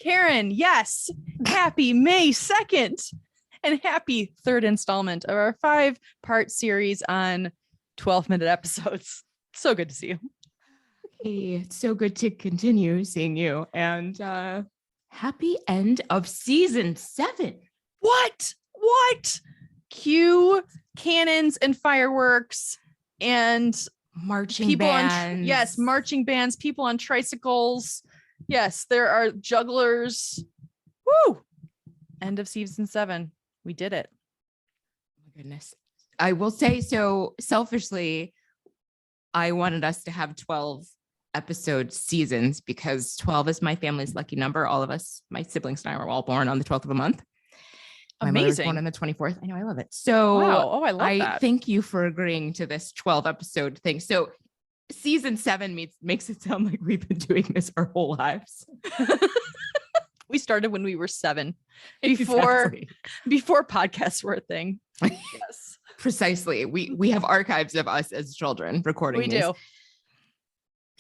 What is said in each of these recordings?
Karen, yes. Happy May 2nd and happy third installment of our 5-part series on 12-minute episodes. So good to see you. Hey, it's so good to continue seeing you. And happy end of season 7. What? Cue cannons and fireworks and Marching people bands. yes, marching bands, people on tricycles. Yes, there are jugglers. Woo! End of season 7. We did it. Oh my goodness. I will say, so selfishly, I wanted us to have 12 episode seasons because 12 is my family's lucky number. All of us, my siblings and I were all born on the 12th of a month. My mother was born on the 24th. I know, I love it. So wow. Oh, I love that. Thank you for agreeing to this 12 episode thing. So season 7 makes it sound like we've been doing this our whole lives. We started when we were 7, before podcasts were a thing. Yes, precisely. We have archives of us as children recording. We do.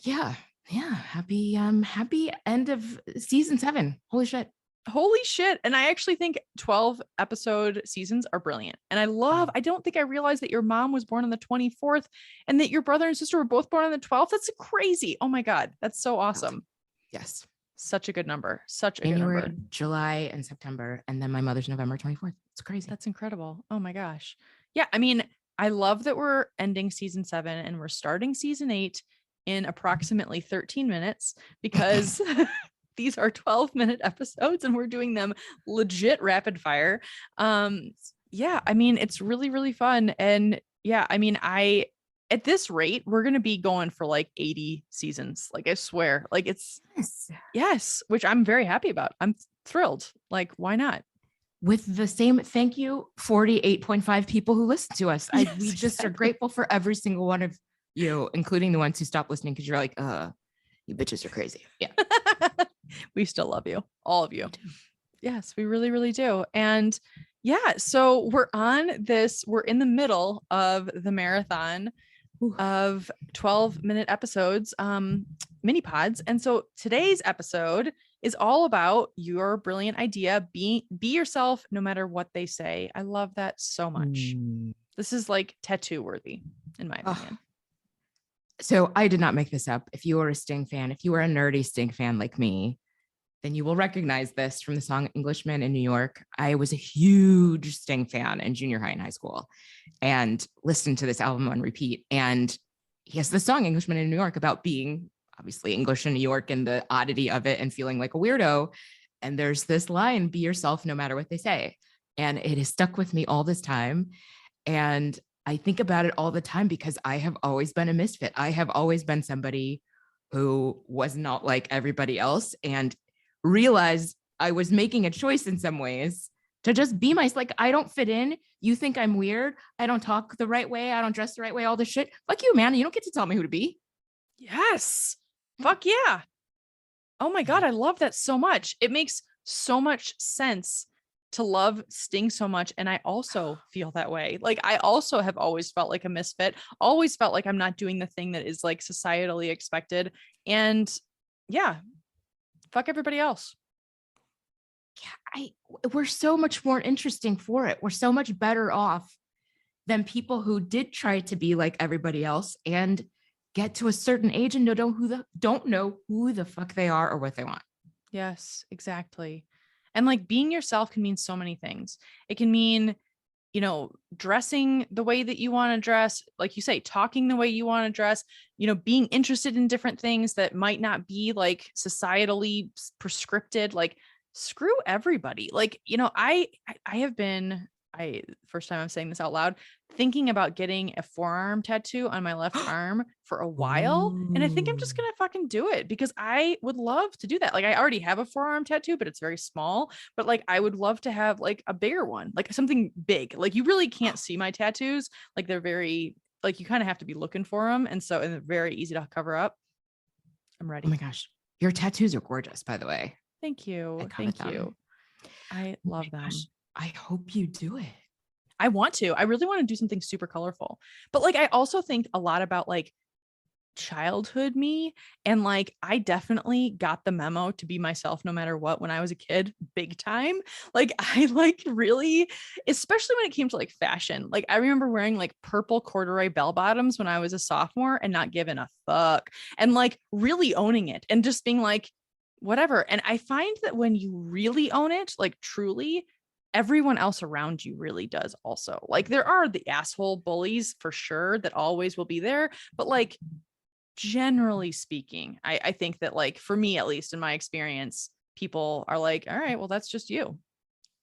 Yeah. Happy end of season 7. Holy shit. And I actually think 12 episode seasons are brilliant. And I don't think I realized that your mom was born on the 24th and that your brother and sister were both born on the 12th. That's crazy. Oh my God. That's so awesome. Yes. Such a good number. January, July, and September. And then my mother's November 24th. It's crazy. That's incredible. Oh my gosh. Yeah. I mean, I love that we're ending season 7 and we're starting season 8 in approximately 13 minutes because these are 12-minute episodes and we're doing them legit rapid fire. Yeah, I mean, it's really, really fun. And yeah, I mean, at this rate, we're going to be going for like 80 seasons. Like, I swear, like yes, which I'm very happy about. I'm thrilled. Like, why not? With the same thank you, 48.5 people who listen to us. Yes, we just are grateful for every single one of you, including the ones who stop listening because you're like, you bitches are crazy. Yeah. We still love you, all of you. Yes, we really, really do. And yeah, so we're in the middle of the marathon of 12-minute episodes, mini pods. And so today's episode is all about your brilliant idea. Be yourself no matter what they say. I love that so much. This is like tattoo worthy, in my opinion. So I did not make this up. If you are a Sting fan, if you are a nerdy Sting fan like me, then you will recognize this from the song Englishman in New York. I was a huge Sting fan in junior high and high school and listened to this album on repeat. And he has the song Englishman in New York about being obviously English in New York and the oddity of it and feeling like a weirdo. And there's this line, be yourself no matter what they say. And it has stuck with me all this time. And I think about it all the time because I have always been a misfit. I have always been somebody who was not like everybody else and realized I was making a choice in some ways to just be myself. Like, I don't fit in. You think I'm weird. I don't talk the right way. I don't dress the right way. All this shit. Fuck you, man. You don't get to tell me who to be. Yes. Fuck yeah. Oh my God. I love that so much. It makes so much sense to love Sting so much. And I also feel that way. Like, I also have always felt like a misfit, always felt like I'm not doing the thing that is like societally expected. And yeah, fuck everybody else. Yeah, we're so much more interesting for it. We're so much better off than people who did try to be like everybody else and get to a certain age and don't know who the fuck they are or what they want. Yes, exactly. And like, being yourself can mean so many things. It can mean, dressing the way that you want to dress, like you say, talking the way you want to dress, being interested in different things that might not be like societally prescripted. Like, screw everybody. Like, I have been, first time I'm saying this out loud, thinking about getting a forearm tattoo on my left arm for a while. And I think I'm just going to fucking do it because I would love to do that. Like, I already have a forearm tattoo, but it's very small, but like, I would love to have like a bigger one, like something big. Like, you really can't see my tattoos. Like, they're very, like, you kind of have to be looking for them. And they're very easy to cover up. I'm ready. Oh my gosh. Your tattoos are gorgeous, by the way. Thank you. Thank you. I love them. Gosh, I hope you do it. I want to. I really want to do something super colorful. But like, I also think a lot about like childhood me. And like, I definitely got the memo to be myself no matter what when I was a kid, big time. Like, I like really, especially when it came to like fashion. Like, I remember wearing like purple corduroy bell bottoms when I was a sophomore and not giving a fuck and like really owning it and just being like, whatever. And I find that when you really own it, like truly, everyone else around you really does also. Like, there are the asshole bullies for sure that always will be there, but like, generally speaking, I think that like for me, at least in my experience, people are like, all right, well, that's just you.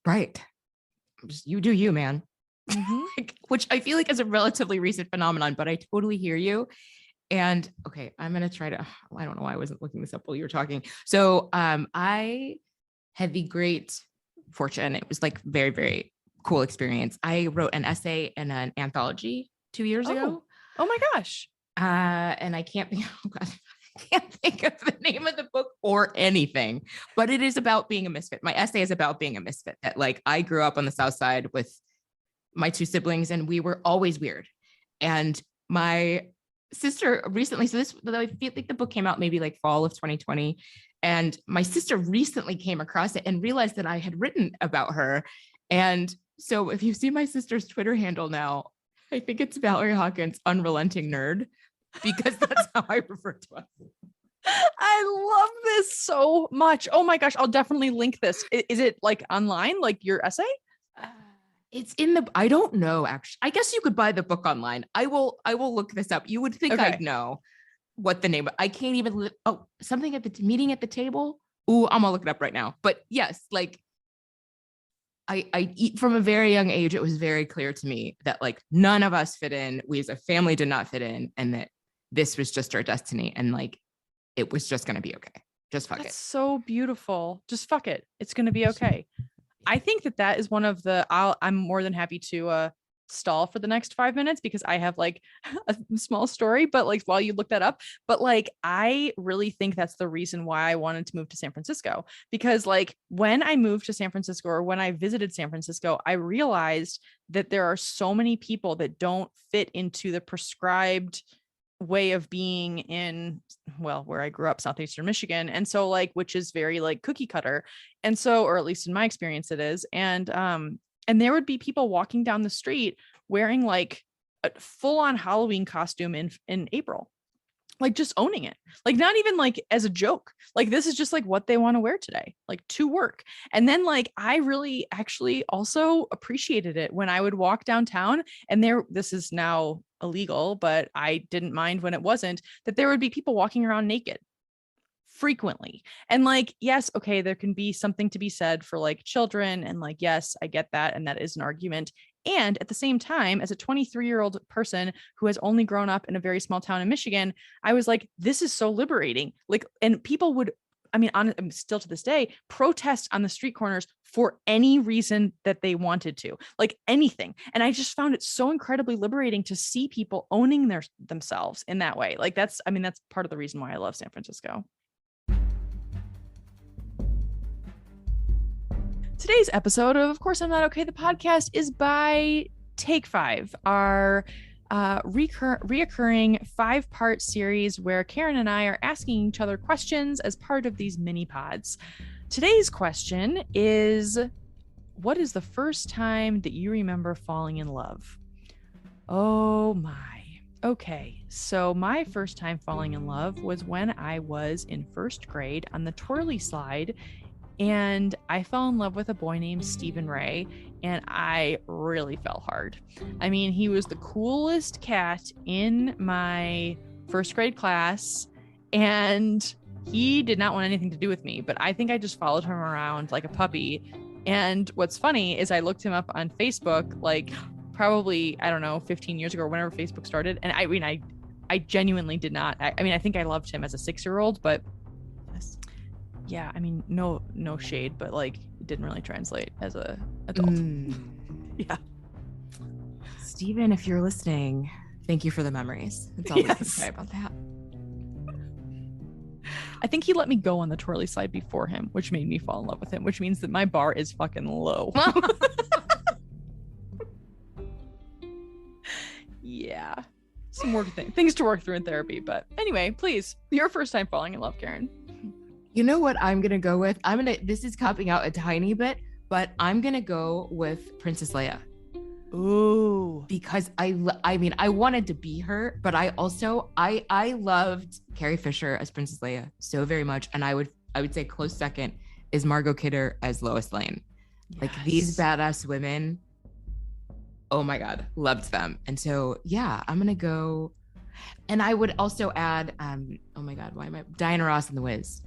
Right. Just, you do you, man. Mm-hmm. Which I feel like is a relatively recent phenomenon, but I totally hear you. And okay, I'm going to try to, I don't know why I wasn't looking this up while you were talking. So I had the great fortune. It was like very, very cool experience. I wrote an essay in an anthology 2 years ago. Oh my gosh. And I can't think, oh God, I can't think of the name of the book or anything, but it is about being a misfit. My essay is about being a misfit. That like I grew up on the South Side with my two siblings, and we were always weird. And my sister recently, so this, I feel like the book came out maybe like fall of 2020. And my sister recently came across it and realized that I had written about her. And so if you see my sister's Twitter handle now, I think it's Valerie Hawkins, Unrelenting Nerd, because that's how I refer to us. I love this so much. Oh my gosh. I'll definitely link this. Is it like online, like your essay? It's in the, I don't know, actually. I guess you could buy the book online. I will look this up. You would think Okay. I'd know what the name, I can't even, something at the meeting at the table. Ooh, I'm gonna look it up right now. But yes, like I from a very young age, it was very clear to me that like none of us fit in. We as a family did not fit in, and that this was just our destiny. And like, it was just going to be okay. Just fuck That's it. so beautiful. Just fuck it. It's going to be okay. I think that that is one of the, I'm more than happy to stall for the next 5 minutes because I have like a small story, but like while you look that up, but like I really think that's the reason why I wanted to move to San Francisco, because like when I moved to San Francisco or when I visited San Francisco, I realized that there are so many people that don't fit into the prescribed way of being in, well, where I grew up, southeastern Michigan. And so like, which is very like cookie cutter. And so, or at least in my experience it is. And there would be people walking down the street wearing like a full-on Halloween costume in April, like just owning it, like not even like as a joke, like this is just like what they want to wear today, like to work. And then like I really actually also appreciated it when I would walk downtown and there, this is now illegal, but I didn't mind when it wasn't, that there would be people walking around naked frequently. And like, yes, okay, there can be something to be said for like children. And like, yes, I get that. And that is an argument. And at the same time, as a 23-year-old person who has only grown up in a very small town in Michigan, I was like, this is so liberating. Like, and people would, I mean, still to this day, protest on the street corners for any reason that they wanted to, like anything. And I just found it so incredibly liberating to see people owning themselves in that way. Like that's, I mean, that's part of the reason why I love San Francisco. Today's episode of Course I'm Not Okay, the podcast, is by Take 5, our reoccurring 5-part series where Karen and I are asking each other questions as part of these mini pods. Today's question is, what is the first time that you remember falling in love? Oh my. Okay, so my first time falling in love was when I was in first grade on the twirly slide, and I fell in love with a boy named Stephen Ray, and I really fell hard. I mean, he was the coolest cat in my first grade class, and he did not want anything to do with me, but I think I just followed him around like a puppy. And what's funny is I looked him up on Facebook, like probably, I don't know, 15 years ago or whenever Facebook started. And I mean, I genuinely did not. I mean, I think I loved him as a 6-year-old, but yeah, I mean, no shade, but like it didn't really translate as a adult. Yeah. Stephen, if you're listening, thank you for the memories. That's all we can say about that. I think he let me go on the twirly slide before him, which made me fall in love with him, which means that my bar is fucking low. Yeah. some things to work through in therapy. But anyway, please, your first time falling in love, Karen. You know what I'm going to go with? This is copping out a tiny bit, but I'm going to go with Princess Leia. Ooh. Because I mean, I wanted to be her, but I also, I loved Carrie Fisher as Princess Leia so very much. And I would say close second is Margot Kidder as Lois Lane. Yes. Like these badass women. Oh my God, loved them. And so, yeah, I'm going to go. And I would also add, oh my God, Diana Ross and The Wiz.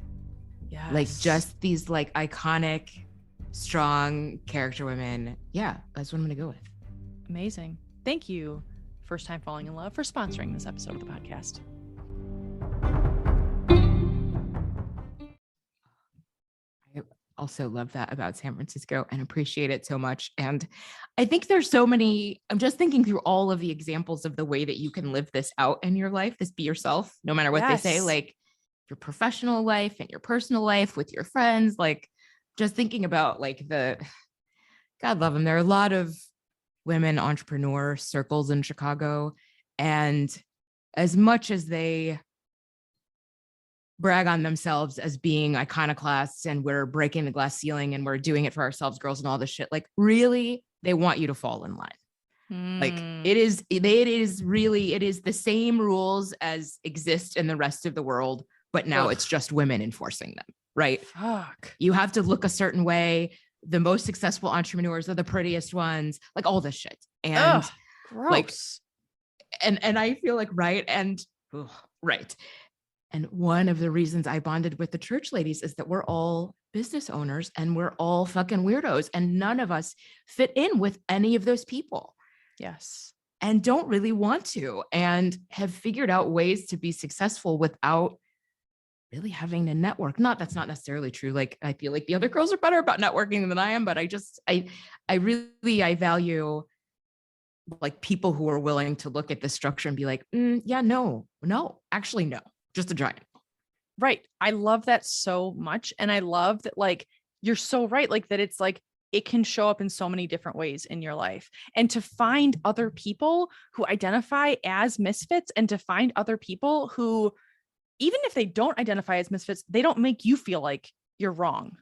Yes. Like just these like iconic, strong character women. Yeah, that's what I'm going to go with. Amazing. Thank you, First Time Falling in Love, for sponsoring this episode of the podcast. I also love that about San Francisco and appreciate it so much. And I think there's so many, I'm just thinking through all of the examples of the way that you can live this out in your life, this be yourself, no matter what they say, like your professional life and your personal life with your friends, like just thinking about like God love them. There are a lot of women entrepreneur circles in Chicago. And as much as they brag on themselves as being iconoclasts and we're breaking the glass ceiling and we're doing it for ourselves, girls and all this shit, like really, they want you to fall in line. Like it is the same rules as exist in the rest of the world, but now it's just women enforcing them, right? Fuck. You have to look a certain way. The most successful entrepreneurs are the prettiest ones, like all this shit. And gross. Like, and I feel like, right. And right. And one of the reasons I bonded with the church ladies is that we're all business owners and we're all fucking weirdos and none of us fit in with any of those people. Yes. And don't really want to, and have figured out ways to be successful without really having to network. That's not necessarily true. Like, I feel like the other girls are better about networking than I am, but I value like people who are willing to look at the structure and be like, yeah, no, actually, no, just a giant. Right. I love that so much. And I love that, like, you're so right. Like that it's like, it can show up in so many different ways in your life, and to find other people who identify as misfits, and to find other people who, even if they don't identify as misfits, they don't make you feel like you're wrong.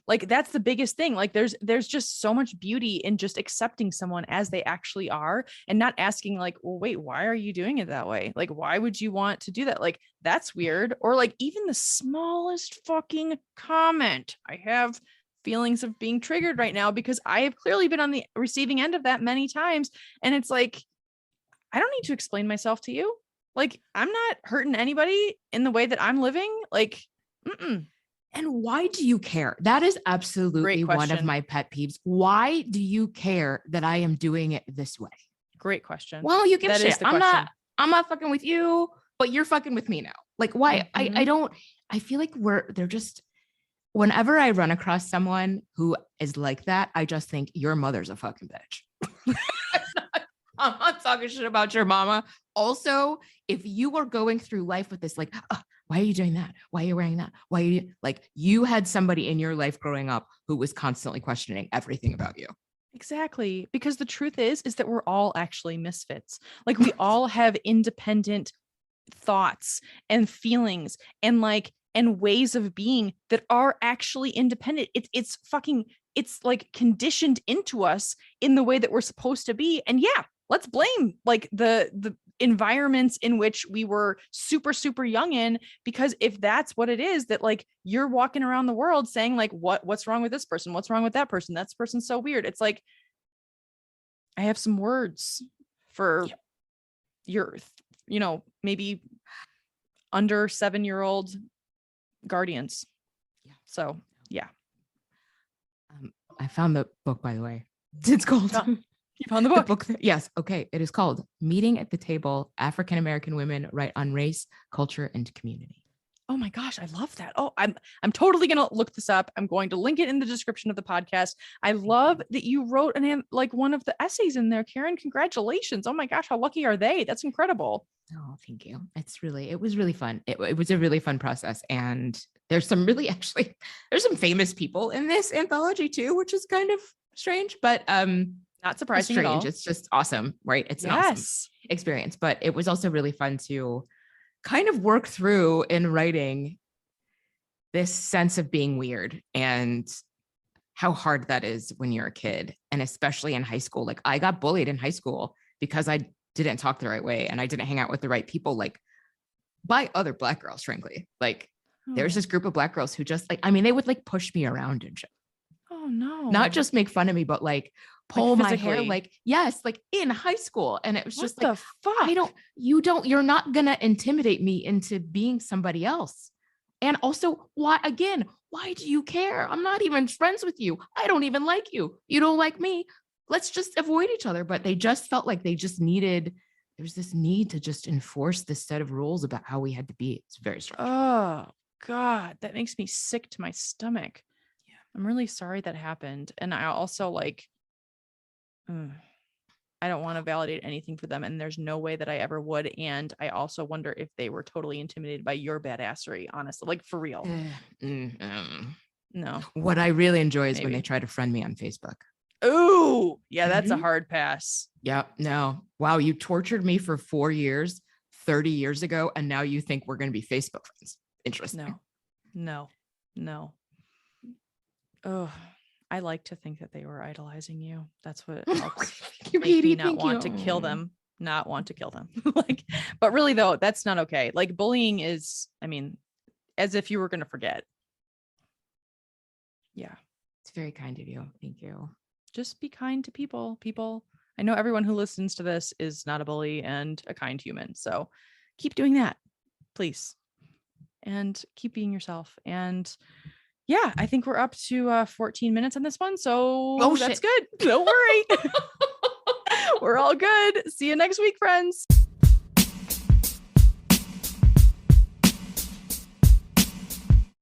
Like that's the biggest thing. Like there's just so much beauty in just accepting someone as they actually are, and not asking like, well, wait, why are you doing it that way? Like, why would you want to do that? Like, that's weird. Or like even the smallest fucking comment. I have feelings of being triggered right now because I have clearly been on the receiving end of that many times. And it's like, I don't need to explain myself to you. Like, I'm not hurting anybody in the way that I'm living. Like, And why do you care? That is absolutely one of my pet peeves. Why do you care that I am doing it this way? Great question. Well, you give a shit. I'm not fucking with you, but you're fucking with me now. Like, why? Mm-hmm. I feel like they're just, whenever I run across someone who is like that, I just think your mother's a fucking bitch. I'm not talking shit about your mama. Also, if you are going through life with this, like, why are you doing that? Why are you wearing that? Why are you, like, you had somebody in your life growing up who was constantly questioning everything about you. Exactly. Because the truth is that we're all actually misfits. Like we all have independent thoughts and feelings and ways of being that are actually independent. It's like conditioned into us in the way that we're supposed to be. And yeah, let's blame like the environments in which we were super, super young in, because if that's what it is, that like you're walking around the world saying like, what's wrong with this person? What's wrong with that person? That person's so weird. It's like, I have some words for your, maybe under 7-year-old guardians. Yeah. So yeah. I found the book, by the way. It's called. You found the book? Yes. Okay. It is called Meeting at the Table, African-American Women Write on Race, Culture, and Community. Oh my gosh, I love that. Oh, I'm totally going to look this up. I'm going to link it in the description of the podcast. I love that you wrote one of the essays in there, Karen. Congratulations. Oh my gosh, how lucky are they? That's incredible. Oh, thank you. It was really fun. It was a really fun process. And there's some there's some famous people in this anthology too, which is kind of strange, but Not surprising at all. It's just awesome, right? It's an awesome Yes. experience. But it was also really fun to kind of work through in writing this sense of being weird and how hard that is when you're a kid. And especially in high school. Like I got bullied in high school because I didn't talk the right way and I didn't hang out with the right people, like by other Black girls, frankly. Like there's this group of Black girls who just like, I mean, they would like push me around and shit. Oh no. Not just make fun of me, but like pull my hair, physically. like, yes, like in high school. And it was just What like, the fuck? you're not going to intimidate me into being somebody else. And also, why do you care? I'm not even friends with you. I don't even like you. You don't like me. Let's just avoid each other. But they just felt like there's this need to just enforce this set of rules about how we had to be. It's very strange. Oh God, that makes me sick to my stomach. Yeah. I'm really sorry that happened. And I also like, I don't want to validate anything for them. And there's no way that I ever would. And I also wonder if they were totally intimidated by your badassery, honestly, like for real. No. What I really enjoy is when they try to friend me on Facebook. Oh, yeah, that's a hard pass. Yep. No. Wow. You tortured me for 4 years, 30 years ago. And now you think we're going to be Facebook friends. Interesting. No. Oh, I like to think that they were idolizing you. That's what helps make me not want to kill them. Like, but really though, that's not okay. Like bullying is, I mean, as if you were going to forget. Yeah. It's very kind of you. Thank you. Just be kind to people. I know everyone who listens to this is not a bully and a kind human. So keep doing that, please. And keep being yourself. And yeah, I think we're up to 14 minutes on this one. So that's good. Don't worry. We're all good. See you next week, friends.